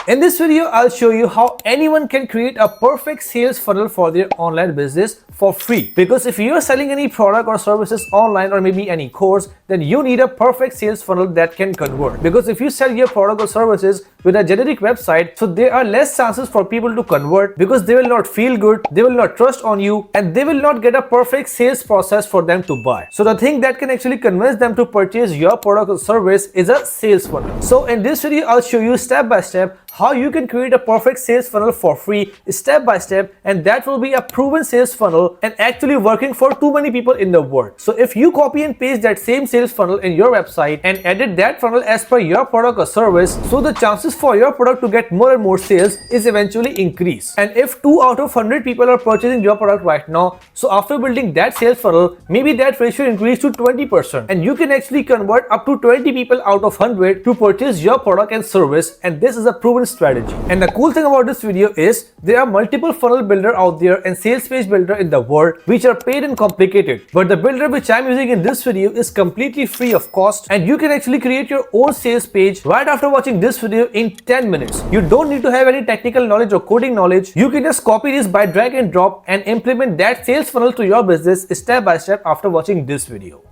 In this video, I'll show you how anyone can create a perfect sales funnel for their online business for free. Because if you're selling any product or services online or maybe any course, then you need a perfect sales funnel that can convert. Because if you sell your product or services with a generic website, so there are less chances for people to convert because they will not feel good, they will not trust on you, and they will not get a perfect sales process for them to buy. So the thing that can actually convince them to purchase your product or service is a sales funnel. So in this video, I'll show you step by step how you can create a perfect sales funnel for free, step by step, and that will be a proven sales funnel and actually working for too many people in the world. So if you copy and paste that same sales funnel in your website and edit that funnel as per your product or service, so the chances for your product to get more and more sales is eventually increase. And if 2 out of 100 people are purchasing your product right now, so after building that sales funnel, maybe that ratio increase to 20%, and you can actually convert up to 20 people out of 100 to purchase your product and service, and this is a proven strategy. And the cool thing about this video is there are multiple funnel builder out there and sales page builder in the world which are paid and complicated, but the builder which I'm using in this video is completely free of cost, and you can actually create your own sales page right after watching this video in 10 minutes. You don't need to have any technical knowledge or coding knowledge. You can just copy this by drag and drop and implement that sales funnel to your business step by step after watching this video.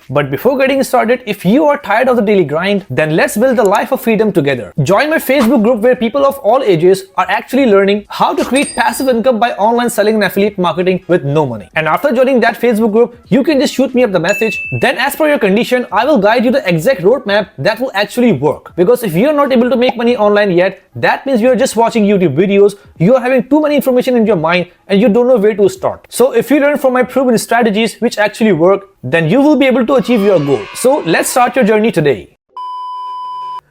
But before getting started, if you are tired of the daily grind, then let's build the life of freedom together. Join my Facebook group where people of all ages are actually learning how to create passive income by online selling and affiliate marketing with no money. And after joining that Facebook group, you can just shoot me up the message. Then as per your condition, I will guide you the exact roadmap that will actually work. Because if you are not able to make money online yet, that means you are just watching YouTube videos, you are having too many information in your mind and you don't know where to start. So if you learn from my proven strategies which actually work, then you will be able to achieve your goal. So let's start your journey today.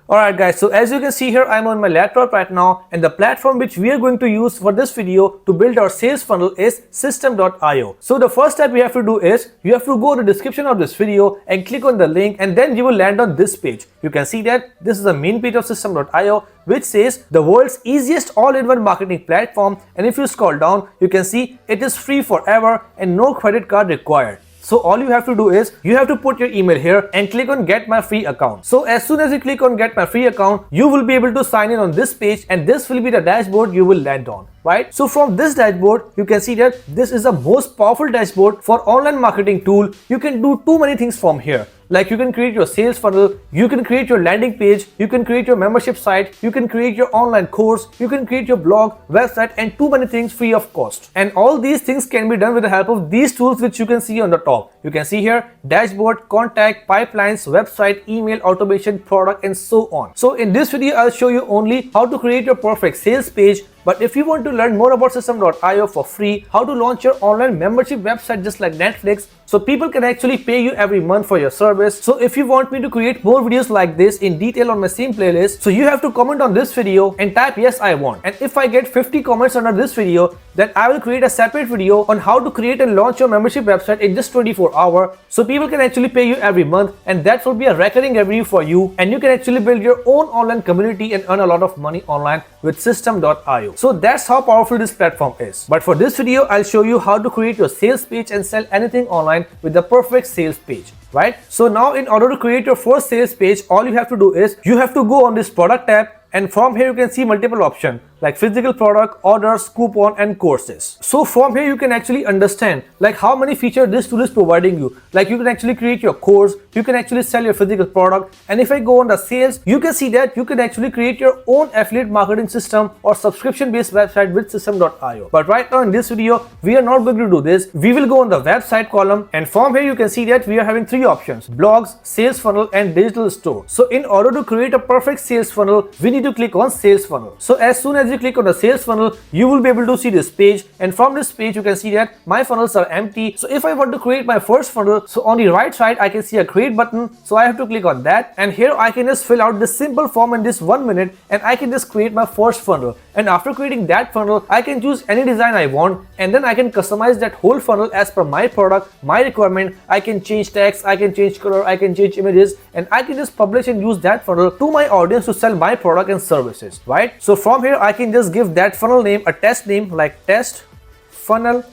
Alright guys, so as you can see here, I'm on my laptop right now, and the platform which we are going to use for this video to build our sales funnel is Systeme.io. So the first step we have to do is, you have to go to the description of this video and click on the link, and then you will land on this page. You can see that this is the main page of Systeme.io, which says the world's easiest all-in-one marketing platform, and if you scroll down, you can see it is free forever and no credit card required. So all you have to do is, you have to put your email here and click on get my free account. So as soon as you click on get my free account, you will be able to sign in on this page, and this will be the dashboard you will land on. Right? So from this dashboard, you can see that this is the most powerful dashboard for online marketing tool. You can do too many things from here. Like you can create your sales funnel, you can create your landing page, you can create your membership site, you can create your online course, you can create your blog, website, and too many things free of cost. And all these things can be done with the help of these tools which you can see on the top. You can see here dashboard, contact, pipelines, website, email, automation, product, and so on. So in this video, I'll show you only how to create your perfect sales page. But if you want to learn more about Systeme.io for free, how to launch your online membership website just like Netflix, so people can actually pay you every month for your service. So if you want me to create more videos like this in detail on my same playlist, so you have to comment on this video and type yes I want. And if I get 50 comments under this video, then I will create a separate video on how to create and launch your membership website in just 24 hours. So people can actually pay you every month, and that will be a recurring revenue for you, and you can actually build your own online community and earn a lot of money online with Systeme.io. So that's how powerful this platform is. But for this video, I'll show you how to create your sales page and sell anything online with the perfect sales page. Right? So now in order to create your first sales page, all you have to do is, you have to go on this product tab, and from here you can see multiple options like physical product, orders, coupon, and courses. So from here you can actually understand like how many features this tool is providing you. Like you can actually create your course, you can actually sell your physical product, and if I go on the sales, you can see that you can actually create your own affiliate marketing system or subscription based website with Systeme.io. But right now in this video, we are not going to do this. We will go on the website column, and from here you can see that we are having 3 options: blogs, sales funnel, and digital store. So in order to create a perfect sales funnel, we need to click on sales funnel. So as soon as you click on the sales funnel, you will be able to see this page, and from this page you can see that my funnels are empty. So if I want to create my first funnel, so on the right side I can see a create button, so I have to click on that, and here I can just fill out this simple form in this 1 minute, and I can just create my first funnel. And after creating that funnel, I can choose any design I want, and then I can customize that whole funnel as per my product, my requirement. I can change text, I can change color, I can change images, and I can just publish and use that funnel to my audience to sell my product and services. Right? So from here I can just give that funnel name a test name like test funnel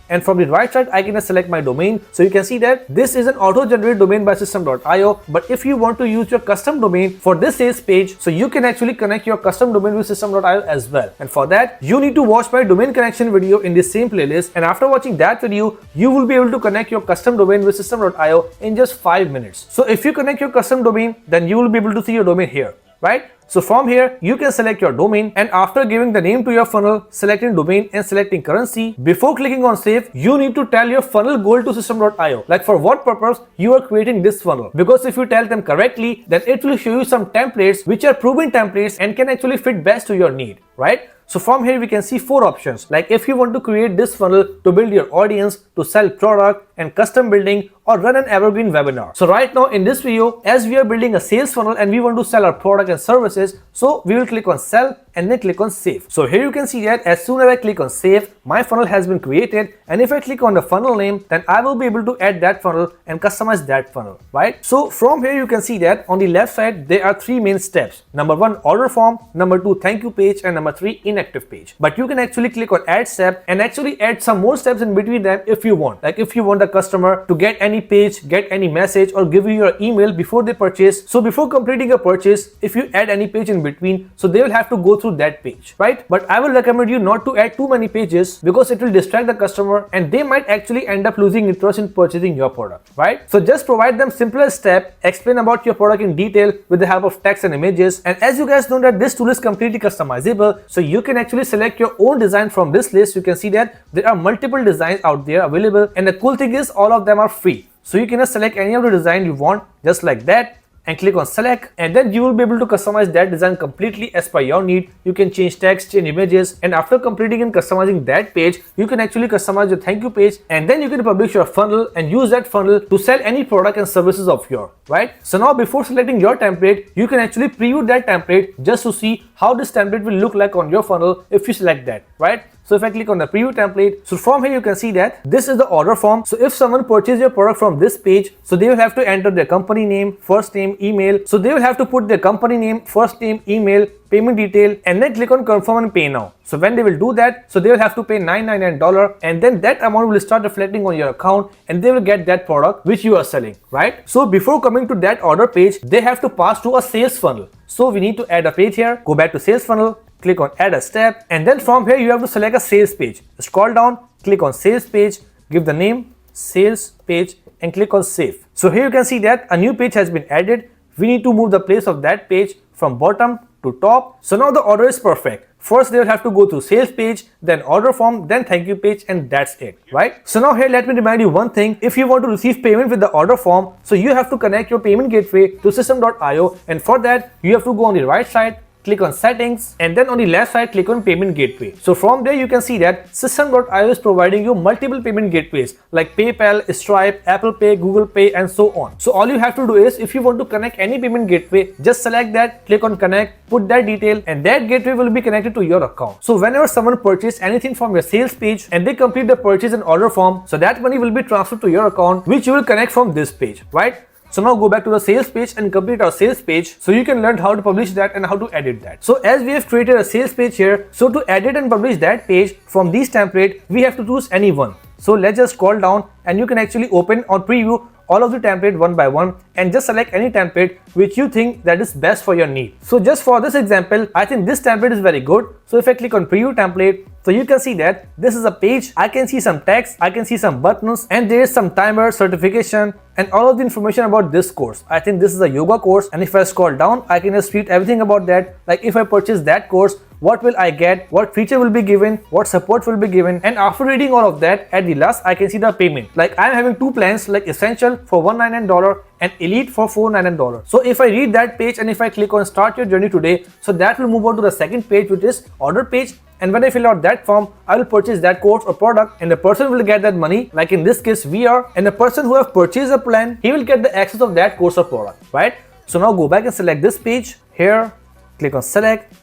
and from the right side I can select my domain. So you can see that this is an auto-generated domain by Systeme.io, but if you want to use your custom domain for this sales page, so you can actually connect your custom domain with Systeme.io as well. And for that, you need to watch my domain connection video in this same playlist, and after watching that video, you will be able to connect your custom domain with Systeme.io in just 5 minutes. So if you connect your custom domain, then you will be able to see your domain here, right? So from here, you can select your domain, and after giving the name to your funnel, selecting domain and selecting currency, before clicking on save, you need to tell your funnel goal to Systeme.io, like for what purpose you are creating this funnel. Because if you tell them correctly, then it will show you some templates which are proven templates and can actually fit best to your need, right? So from here we can see 4 options, like if you want to create this funnel to build your audience, to sell product and custom building, or run an evergreen webinar. So right now in this video, as we are building a sales funnel and we want to sell our product and services, so we will click on sell and then click on save. So here you can see that as soon as I click on save, my funnel has been created, and if I click on the funnel name, then I will be able to add that funnel and customize that funnel, right? So from here you can see that on the left side there are 3 main steps. Number 1, order form, number 2, thank you page, and number 3, inactive page. But you can actually click on add step and actually add some more steps in between them if you want. Like if you want the customer to get any page, get any message, or give you your email before they purchase. So before completing a purchase, if you add any page in between, so they will have to go through that page, right? But I will recommend you not to add too many pages because it will distract the customer and they might actually end up losing interest in purchasing your product, right? So just provide them simpler step, explain about your product in detail with the help of text and images. And as you guys know that this tool is completely customizable, so you can actually select your own design from this list. You can see that there are multiple designs out there available, and the cool thing is all of them are free. So you can just select any of the design you want just like that and click on select, and then you will be able to customize that design completely as per your need. You can change text, change images, and after completing and customizing that page, you can actually customize your thank you page, and then you can publish your funnel and use that funnel to sell any product and services of yours, right? So now before selecting your template, you can actually preview that template just to see how this template will look like on your funnel if you select that, right? So if I click on the preview template, so from here you can see that this is the order form. So if someone purchases your product from this page, so they will have to enter their company name, first name, email. So they will have to put their company name, first name, email, payment detail, and then click on confirm and pay now. So when they will do that, so they will have to pay $999, and then that amount will start reflecting on your account and they will get that product which you are selling, right? So before coming to that order page, they have to pass to a sales funnel. So we need to add a page here, go back to sales funnel, click on add a step, and then from here you have to select a sales page. Scroll down, click on sales page, give the name sales page, and click on save. So here you can see that a new page has been added. We need to move the place of that page from bottom to top. So now the order is perfect. First they will have to go to sales page, then order form, then thank you page, and that's it, right? So now here let me remind you one thing. If you want to receive payment with the order form, so you have to connect your payment gateway to Systeme.io, and for that you have to go on the right side, click on settings, and then on the left side click on payment gateway. So from there you can see that Systeme.io is providing you multiple payment gateways like PayPal, Stripe, Apple Pay, Google Pay, and so on. So all you have to do is, if you want to connect any payment gateway, just select that, click on connect, put that detail, and that gateway will be connected to your account. So whenever someone purchases anything from your sales page and they complete the purchase and order form, so that money will be transferred to your account, which you will connect from this page, right? So now go back to the sales page and complete our sales page, so you can learn how to publish that and how to edit that. So as we have created a sales page here, so to edit and publish that page from these template, we have to choose any one. So let's just scroll down and you can actually open or preview all of the template one by one and just select any template which you think that is best for your need. So just for this example, I think this template is very good. So if I click on preview template, so you can see that this is a page. I can see some text, I can see some buttons, and there is some timer, certification, and all of the information about this course. I think this is a yoga course, and if I scroll down, I can just read everything about that. Like if I purchase that course, what will I get, what feature will be given, what support will be given, and after reading all of that, at the last I can see the payment. Like I'm having 2 plans, like Essential for $199 and Elite for $499. So if I read that page and if I click on start your journey today, so that will move on to the second page, which is order page. And when I fill out that form, I will purchase that course or product, and the person will get that money, like in this case VR, and the person who have purchased a plan, he will get the access of that course or product, right? So now go back and select this page here, click on select,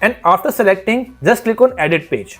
and after selecting, just click on edit page.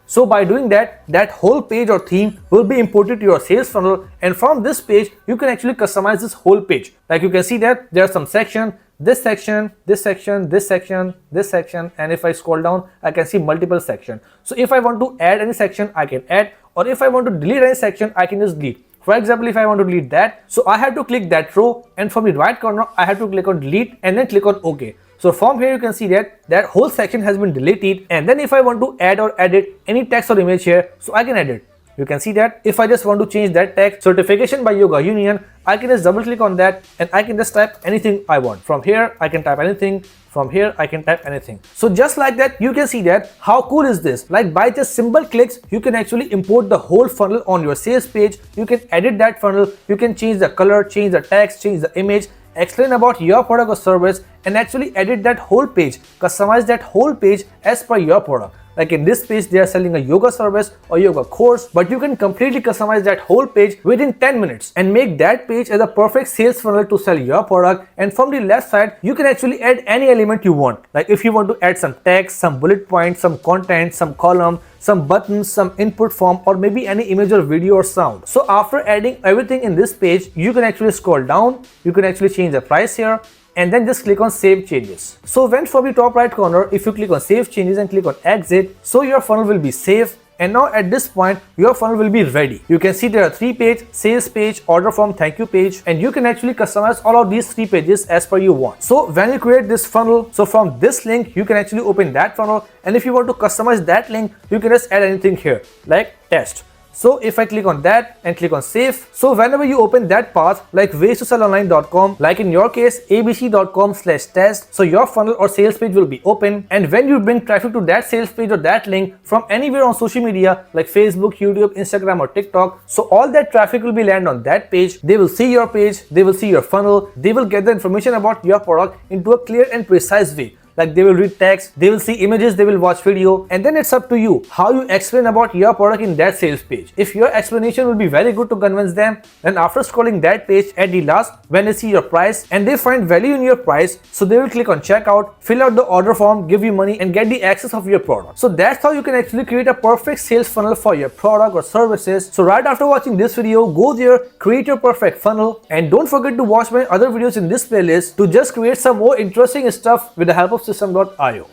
So by doing that, that whole page or theme will be imported to your sales funnel, and from this page you can actually customize this whole page. Like you can see that there are some sections, this section, this section, this section, this section, and if I scroll down, I can see multiple sections. So if I want to add any section, I can add, or if I want to delete any section, I can just delete. For example, if I want to delete that, so I have to click that row, and from the right corner, I have to click on delete and then click on OK. So from here you can see that that whole section has been deleted, and then if I want to add or edit any text or image here, so I can edit. You can see that if I just want to change that text, certification by Yoga Union, I can just double click on that and I can just type anything I want. From here I can type anything, from here I can type anything. So just like that, you can see that how cool is this. Like by just simple clicks, you can actually import the whole funnel on your sales page. You can edit that funnel, you can change the color, change the text, change the image, explain about your product or service, and actually edit that whole page, customize that whole page as per your product. Like in this page, they are selling a yoga service or yoga course, but you can completely customize that whole page within 10 minutes and make that page as a perfect sales funnel to sell your product. And from the left side, you can actually add any element you want. Like if you want to add some text, some bullet points, some content, some column, some buttons, some input form, or maybe any image or video or sound. So after adding everything in this page, you can actually scroll down, you can actually change the price here, and then just click on save changes. So when from the top right corner, if you click on save changes and click on exit, so your funnel will be saved. And now at this point, your funnel will be ready. You can see there are 3 pages: sales page, order form, thank you page, and you can actually customize all of these 3 pages as per you want. So when you create this funnel, so from this link, you can actually open that funnel. And if you want to customize that link, you can just add anything here like test. So if I click on that and click on save, so whenever you open that path like ways-to-sell-online.com, like in your case abc.com/test, so your funnel or sales page will be open. And when you bring traffic to that sales page or that link from anywhere on social media like Facebook, YouTube, Instagram or TikTok, so all that traffic will be land on that page. They will see your page, they will see your funnel, they will get the information about your product into a clear and precise way. Like they will read text, they will see images, they will watch video, and then it's up to you how you explain about your product in that sales page. If your explanation will be very good to convince them, then after scrolling that page at the last, when they see your price and they find value in your price, so they will click on checkout, fill out the order form, give you money, and get the access of your product. So that's how you can actually create a perfect sales funnel for your product or services. So right after watching this video, go there, create your perfect funnel, and don't forget to watch my other videos in this playlist to just create some more interesting stuff with the help of Systeme.io.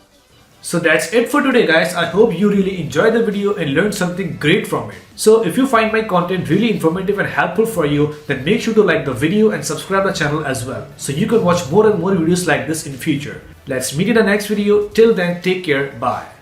So that's it for today, guys. I hope you really enjoyed the video and learned something great from it. So if you find my content really informative and helpful for you, then make sure to like the video and subscribe the channel as well, so you can watch more and more videos like this in future. Let's meet in the next video. Till then, take care. Bye.